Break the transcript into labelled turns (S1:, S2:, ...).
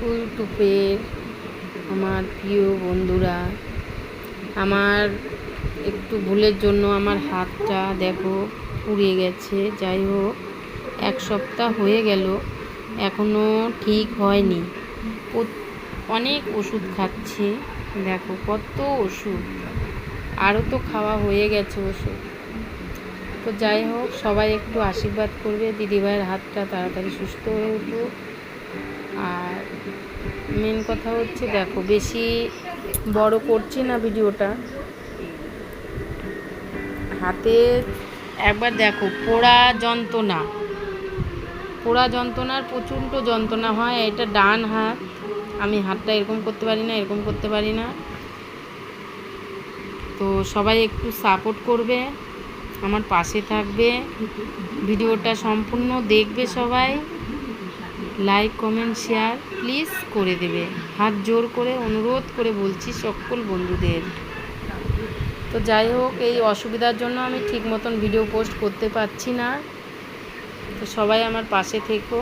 S1: ইউটিউবের আমার প্রিয় বন্ধুরা, আমার একটু ভুলের জন্য আমার হাতটা দেখো পুড়ে গেছে। যাই হোক, 1 সপ্তাহ হয়ে গেল, এখনও ঠিক হয়নি। অনেক ওষুধ খাচ্ছি, দেখো কত ওষুধ, আরও তো খাওয়া হয়ে গেছে ওষুধ। তো যাই হোক, সবাই একটু আশীর্বাদ করবে দিদিভাইয়ের হাতটা তাড়াতাড়ি সুস্থ হয়ে উঠুক। আর মেন কথা হচ্ছে, দেখো বেশি বড় করছি না ভিডিওটা। হাতে একবার দেখো পোড়া যন্ত্রণার প্রচণ্ড যন্ত্রণা হয়। এটা ডান হাত, আমি হাতটা এরকম করতে পারি না, এরকম করতে পারি না। তো সবাই একটু সাপোর্ট করবে, আমার পাশে থাকবে, ভিডিওটা সম্পূর্ণ দেখবে, সবাই লাইক কমেন্ট শেয়ার প্লিজ করে দেবে। হাত জোর করে অনুরোধ করে বলছি সকল বন্ধুদের। তো যাই হোক, এই অসুবিধার জন্য আমি ঠিক মতন ভিডিও পোস্ট করতে পারছি না। তো সবাই আমার পাশে থেকো।